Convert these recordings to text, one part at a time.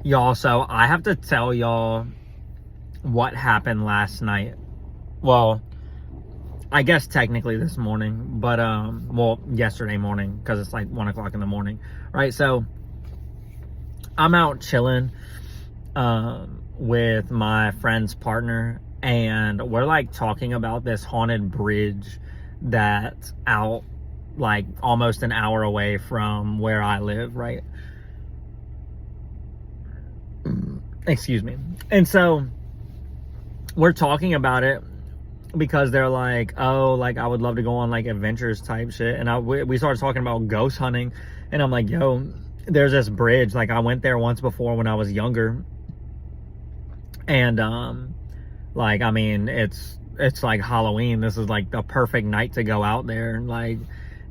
Y'all, so I have to tell y'all what happened last night. Well, I guess technically this morning, but well, yesterday morning, because it's like 1 o'clock in the morning, right? So I'm out chilling with my friend's partner, and we're like talking about this haunted bridge that's out like almost an hour away from where I live, right? Excuse me. And so we're talking about it because they're like, oh, like I would love to go on like adventures type shit. And we started talking about ghost hunting, and I'm like, yo, there's this bridge. Like I went there once before when I was younger, and like I mean, it's like Halloween. This is like the perfect night to go out there. Like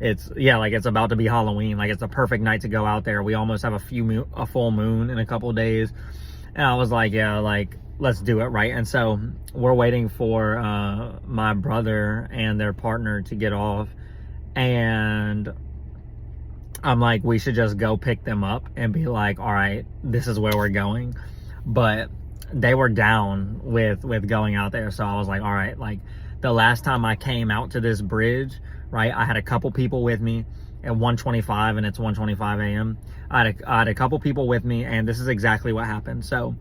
like it's about to be Halloween. Like it's the perfect night to go out there. We almost have a full moon in a couple days. And I was like, yeah, like, let's do it, right? And so we're waiting for my brother and their partner to get off. And I'm like, we should just go pick them up and be like, all right, this is where we're going. But they were down with going out there. So I was like, all right, like the last time I came out to this bridge, right, I had a couple people with me at 1:25, and it's 1:25 a.m. I had a couple people with me, and this is exactly what happened. So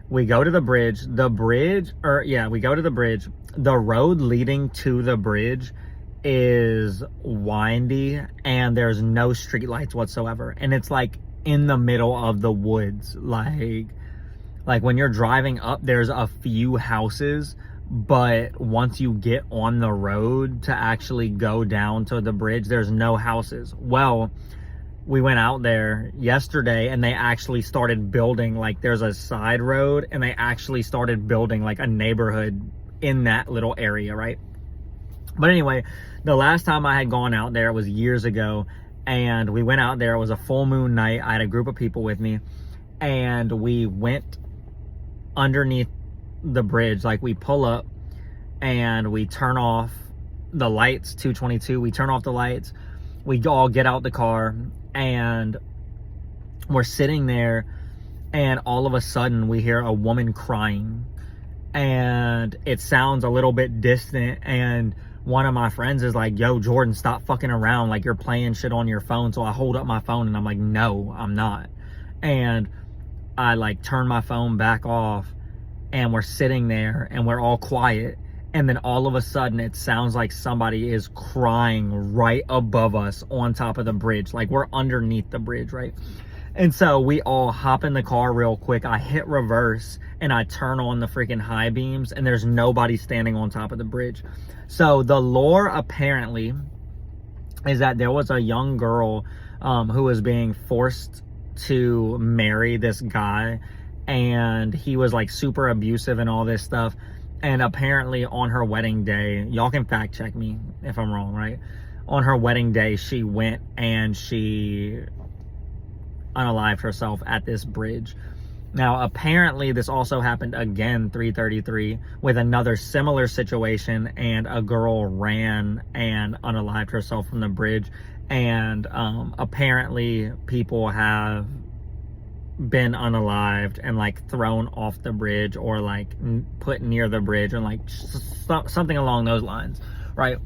we go to the bridge. We go to the bridge. The road leading to the bridge is windy, and there's no street lights whatsoever. And it's like in the middle of the woods. Like when you're driving up, there's a few houses, but once you get on the road to actually go down to the bridge, there's no houses. Well, we went out there yesterday, and they actually started building, like there's a side road, and they actually started building like a neighborhood in that little area, right? But anyway, the last time I had gone out there was years ago, and we went out there. It was a full moon night. I had a group of people with me, and we went underneath the bridge. Like we pull up and we turn off the lights, 222, we turn off the lights, we all get out the car, and we're sitting there, and all of a sudden we hear a woman crying, and it sounds a little bit distant, and one of my friends is like, yo, Jordan, stop fucking around, like you're playing shit on your phone. So I hold up my phone, and I'm like, no, I'm not. And I like turn my phone back off, and we're sitting there, and we're all quiet. And then all of a sudden it sounds like somebody is crying right above us on top of the bridge. Like we're underneath the bridge, right? And so we all hop in the car real quick. I hit reverse, and I turn on the freaking high beams, and there's nobody standing on top of the bridge. So the lore apparently is that there was a young girl who was being forced to marry this guy, and he was like super abusive and all this stuff. And apparently on her wedding day, y'all can fact check me if I'm wrong, right? On her wedding day, she went and she unalived herself at this bridge. Now, apparently this also happened again, 333, with another similar situation, and a girl ran and unalived herself from the bridge. And apparently people have been unalived and like thrown off the bridge, or like put near the bridge, and like something along those lines, right?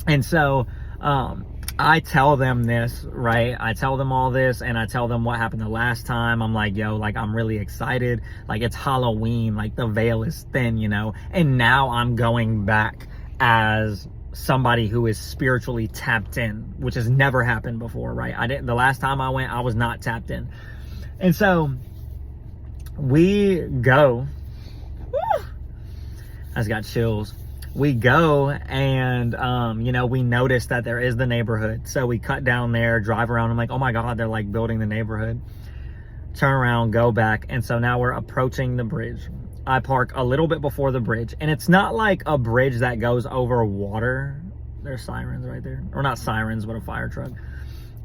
And so I tell them this, right? I tell them all this, and I tell them what happened the last time. I'm like, yo, like I'm really excited, like it's Halloween, like the veil is thin, you know? And now I'm going back as somebody who is spiritually tapped in, which has never happened before, right? The last time I went, I was not tapped in. And so we go, I just got chills. We go, and you know, we notice that there is the neighborhood. So we cut down there, drive around. I'm like, oh my God, they're like building the neighborhood. Turn around, go back. And so now we're approaching the bridge. I park a little bit before the bridge, and it's not like a bridge that goes over water. There's sirens right there, or not sirens, but a fire truck.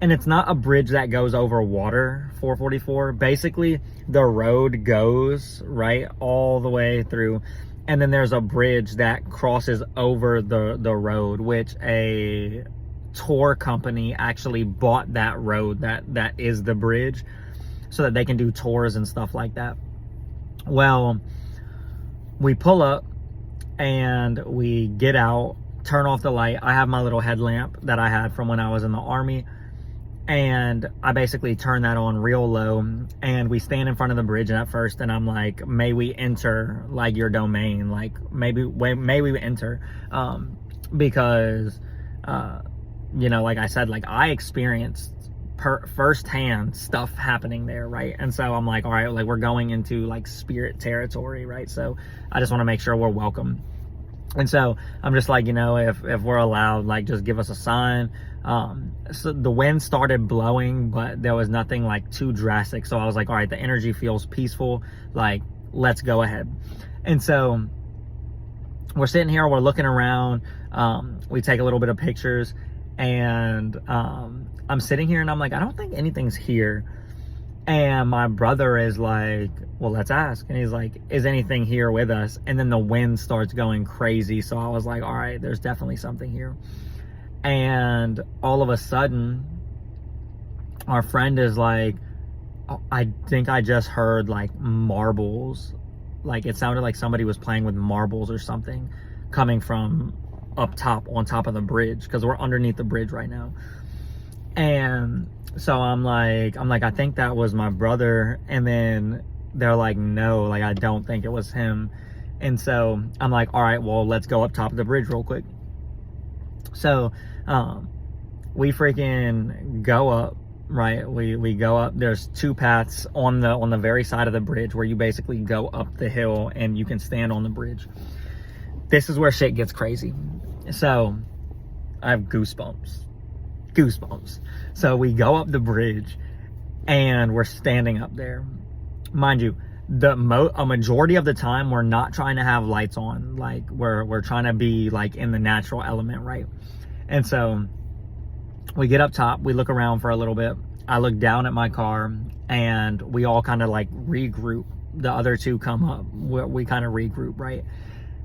And it's not a bridge that goes over water, 444. Basically, the road goes right all the way through, and then there's a bridge that crosses over the road, which a tour company actually bought that road that is the bridge. so that they can do tours and stuff like that. Well, we pull up and we get out, turn off the light. I have my little headlamp that I had from when I was in the Army, and I basically turn that on real low, and we stand in front of the bridge. And at first, and I'm like, may we enter like your domain, like may we enter, because you know, like I said, like I experienced firsthand stuff happening there, right? And so I'm like, all right, like we're going into like spirit territory, right? So I just want to make sure we're welcome. And so I'm just like, you know, if we're allowed, like just give us a sign. So the wind started blowing, but there was nothing like too drastic. So I was like, all right, the energy feels peaceful, like let's go ahead. And so we're sitting here, we're looking around, we take a little bit of pictures, and I'm sitting here and I'm like, I don't think anything's here. And my brother is like, well, let's ask. And he's like, is anything here with us? And then the wind starts going crazy. So I was like, all right, there's definitely something here. And all of a sudden, our friend is like, oh, I think I just heard like marbles. Like it sounded like somebody was playing with marbles or something coming from up top, on top of the bridge, because we're underneath the bridge right now. And so I'm like, I think that was my brother. And then they're like, no, like I don't think it was him. And so I'm like, all right, well, let's go up top of the bridge real quick. So we freaking go up, right? We go up. There's two paths on the very side of the bridge where you basically go up the hill and you can stand on the bridge. This is where shit gets crazy. So I have goosebumps. So we go up the bridge and we're standing up there. Mind you, a majority of the time we're not trying to have lights on. Like we're trying to be like in the natural element, right? And so we get up top, we look around for a little bit. I look down at my car and we all kind of like regroup. The other two come up, we kind of regroup, right?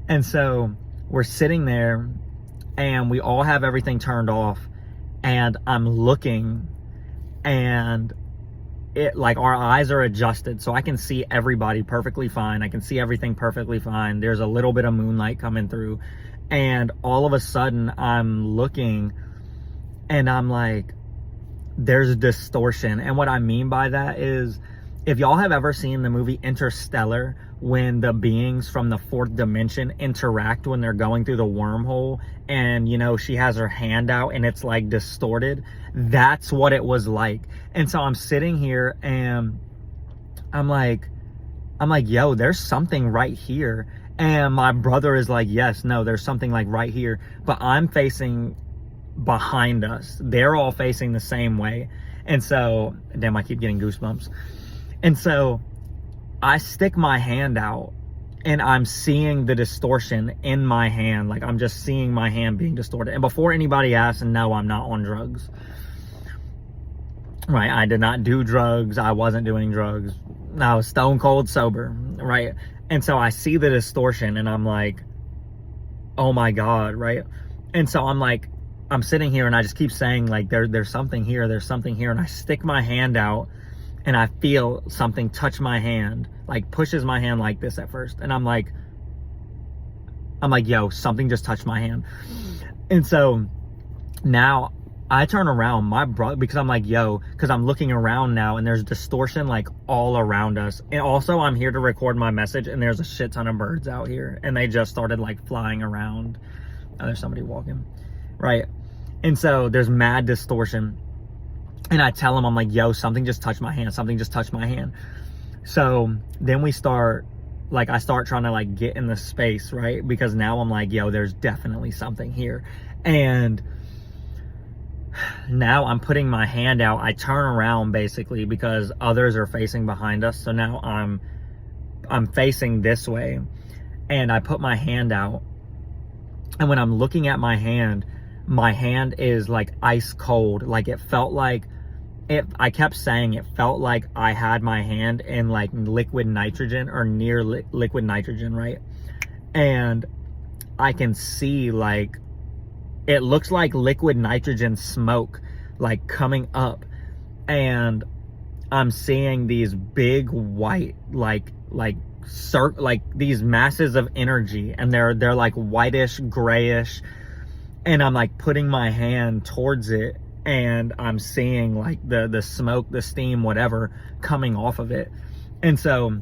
And so we're sitting there and we all have everything turned off, and I'm looking, and it like our eyes are adjusted so I can see everybody perfectly fine. I can see everything perfectly fine. There's a little bit of moonlight coming through, and all of a sudden I'm looking and I'm like, there's distortion. And what I mean by that is, if y'all have ever seen the movie Interstellar, when the beings from the fourth dimension interact when they're going through the wormhole, and you know, she has her hand out and it's like distorted, that's what it was like. And so I'm sitting here and I'm like, yo, there's something right here. And my brother is like, yes, no, there's something like right here. But I'm facing behind us. They're all facing the same way. And so, damn, I keep getting goosebumps. And so I stick my hand out and I'm seeing the distortion in my hand. Like I'm just seeing my hand being distorted. And before anybody asks, no, I'm not on drugs. Right? I did not do drugs. I wasn't doing drugs. I was stone cold sober. Right? And so I see the distortion and I'm like, oh my God. Right? And so I'm like, I'm sitting here and I just keep saying like, there's something here. There's something here. And I stick my hand out and I feel something touch my hand, like pushes my hand like this at first. And I'm like, yo, something just touched my hand. And so now I turn around, my brother, because I'm like, yo, because I'm looking around now and there's distortion like all around us. And also I'm here to record my message and there's a shit ton of birds out here and they just started like flying around. Oh, there's somebody walking, right? And so there's mad distortion. And I tell him, I'm like, yo, something just touched my hand. Something just touched my hand. So then I start trying to like get in the space, right? Because now I'm like, yo, there's definitely something here. And now I'm putting my hand out. I turn around basically because others are facing behind us. So now I'm facing this way and I put my hand out. And when I'm looking at my hand is like ice cold. Like it felt like I kept saying it felt like I had my hand in like liquid nitrogen or near liquid nitrogen, right? And I can see like, it looks like liquid nitrogen smoke like coming up. And I'm seeing these big white, like these masses of energy, and they're like whitish, grayish, and I'm like putting my hand towards it, and I'm seeing like the smoke, the steam, whatever, coming off of it. And so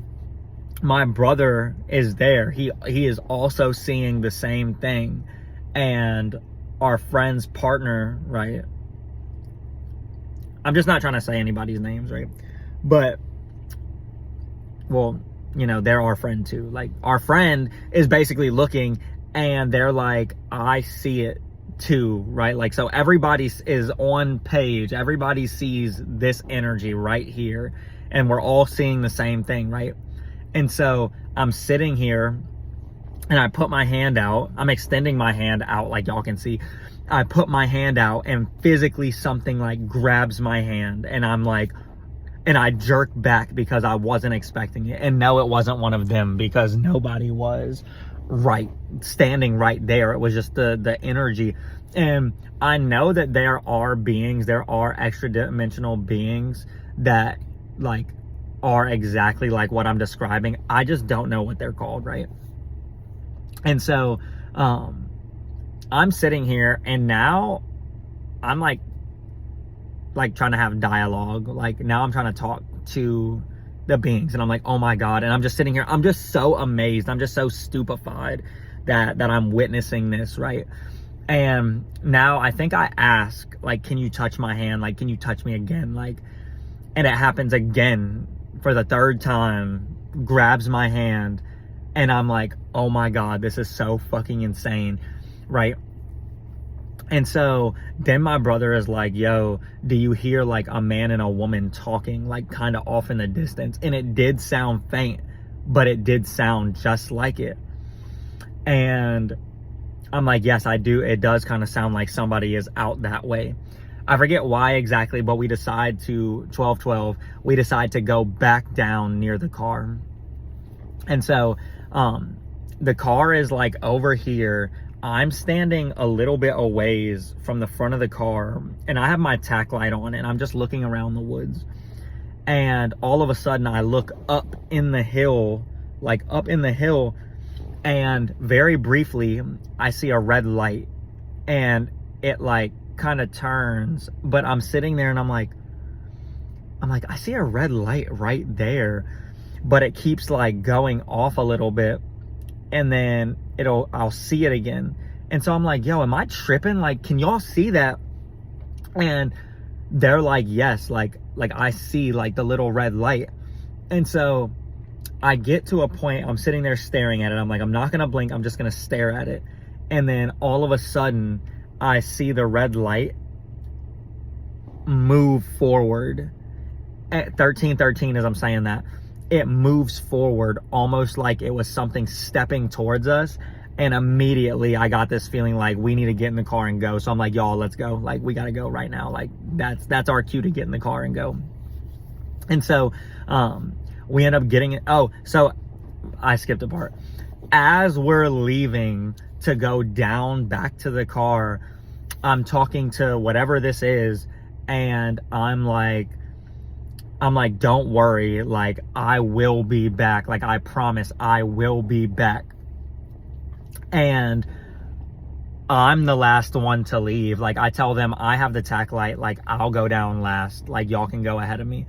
my brother is there. He is also seeing the same thing. And our friend's partner, right? I'm just not trying to say anybody's names, right? But, well, you know, they're our friend too. Like, our friend is basically looking, and they're like, I see it too, right? Like, so everybody is on page. Everybody sees this energy right here, and we're all seeing the same thing, right? And so I'm sitting here, and I put my hand out. I'm extending my hand out, like y'all can see. I put my hand out, and physically something like grabs my hand, and I'm like, and I jerk back because I wasn't expecting it. And no, it wasn't one of them, because nobody was standing right there. It was just the energy. And I know that there are beings, there are extra dimensional beings that like are exactly like what I'm describing. I just don't know what they're called, right? And so I'm sitting here, and now I'm like trying to have dialogue. Like, now I'm trying to talk to the beings, and I'm like, oh my God. And I'm just sitting here, I'm just so amazed, I'm just so stupefied that I'm witnessing this, right? And now I think I ask, like, can you touch my hand? Like, can you touch me again? Like, and it happens again for the third time, grabs my hand, and I'm like, oh my God, this is so fucking insane, right? And so then my brother is like, yo, do you hear like a man and a woman talking, like kind of off in the distance? And it did sound faint, but it did sound just like it. And I'm like, yes, I do. It does kind of sound like somebody is out that way. I forget why exactly, but we decide to, 12:12, we decide to go back down near the car. And so the car is like over here. I'm standing a little bit a ways from the front of the car, and I have my tack light on, and I'm just looking around the woods. And all of a sudden I look up in the hill, and very briefly I see a red light, and it like kind of turns, but I'm sitting there, and I'm like, I see a red light right there, but it keeps like going off a little bit, and then I'll see it again. And so I'm like, yo, am I tripping? Like, can y'all see that? And they're like, yes, like I see like the little red light. And so I get to a point, I'm sitting there staring at it. I'm like, I'm not gonna blink, I'm just gonna stare at it. And then all of a sudden I see the red light move forward at 1313. As I'm saying that, it moves forward almost like it was something stepping towards us. And immediately I got this feeling like we need to get in the car and go. So I'm like, y'all, let's go. Like, we got to go right now. Like, that's our cue to get in the car and go. And so we end up getting it. Oh, so I skipped a part. As we're leaving to go down back to the car, I'm talking to whatever this is, and I'm like, don't worry, like, I will be back. Like, I promise I will be back. And I'm the last one to leave. Like, I tell them I have the tack light, like, I'll go down last, like, y'all can go ahead of me.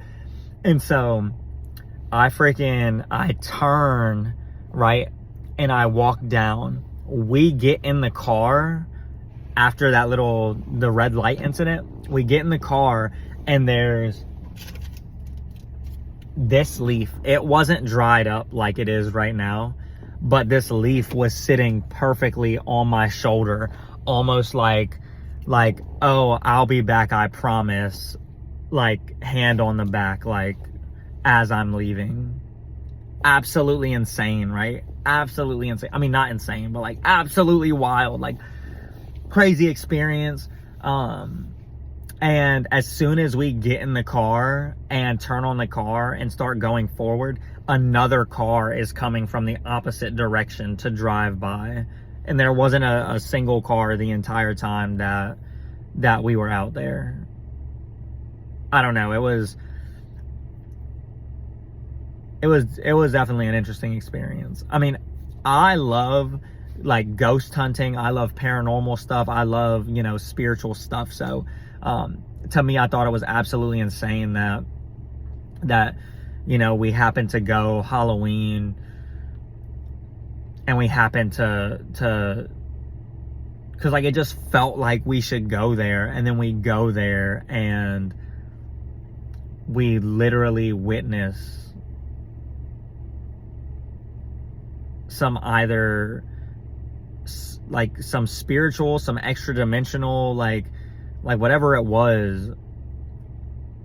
And so I turn, right, and I walk down. We get in the car after the red light incident. We get in the car, and there's this leaf. It wasn't dried up like it is right now, but this leaf was sitting perfectly on my shoulder, almost like, oh, I'll be back, I promise, like, hand on the back, like, as I'm leaving. Absolutely insane, right? Absolutely insane. I mean, not insane, but like absolutely wild, like crazy experience. And as soon as we get in the car and turn on the car and start going forward, another car is coming from the opposite direction to drive by. And there wasn't a single car the entire time that we were out there. I don't know. It was it was definitely an interesting experience. I mean, I love like ghost hunting. I love paranormal stuff. I love, you know, spiritual stuff. So to me, I thought it was absolutely insane that you know, we happened to go Halloween and we happened to because like it just felt like we should go there, and then we go there and we literally witness some either like some spiritual, some extra dimensional, like whatever it was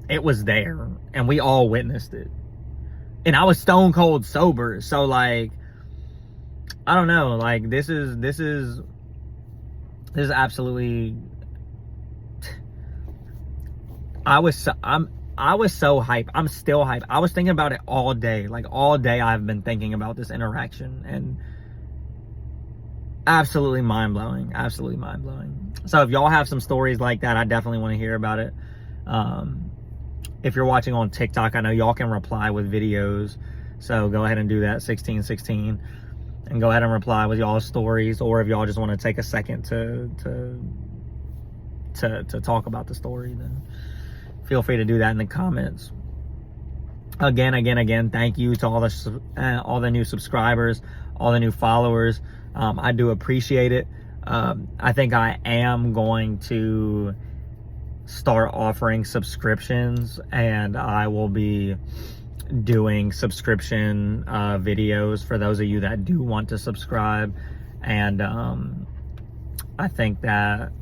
there, and we all witnessed it. And I was stone cold sober, so like I don't know, like this is absolutely I was so hyped. I'm still hyped. I was thinking about it all day. Like all day I've been thinking about this interaction, and absolutely mind-blowing. Absolutely mind-blowing. So if y'all have some stories like that, I definitely want to hear about it. If you're watching on TikTok, I know y'all can reply with videos. So go ahead and do that, 1616. And go ahead and reply with y'all's stories, or if y'all just want to take a second to talk about the story, then feel free to do that in the comments. Again, thank you to all the new subscribers, all the new followers. I do appreciate it. I think I am going to start offering subscriptions, and I will be doing subscription videos for those of you that do want to subscribe. And I think that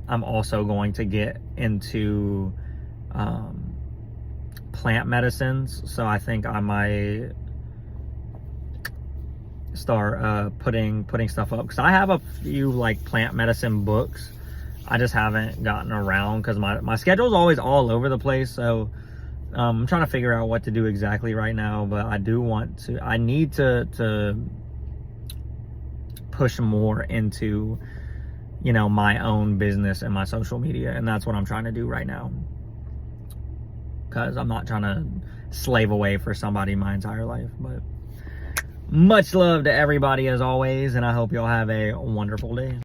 I'm also going to get into plant medicines, so I think I might start putting stuff up, because I have a few like plant medicine books. I just haven't gotten around because my schedule is always all over the place. So I'm trying to figure out what to do exactly right now, but I need to push more into, you know, my own business and my social media. And that's what I'm trying to do right now, because I'm not trying to slave away for somebody my entire life. But much love to everybody as always, and I hope y'all have a wonderful day.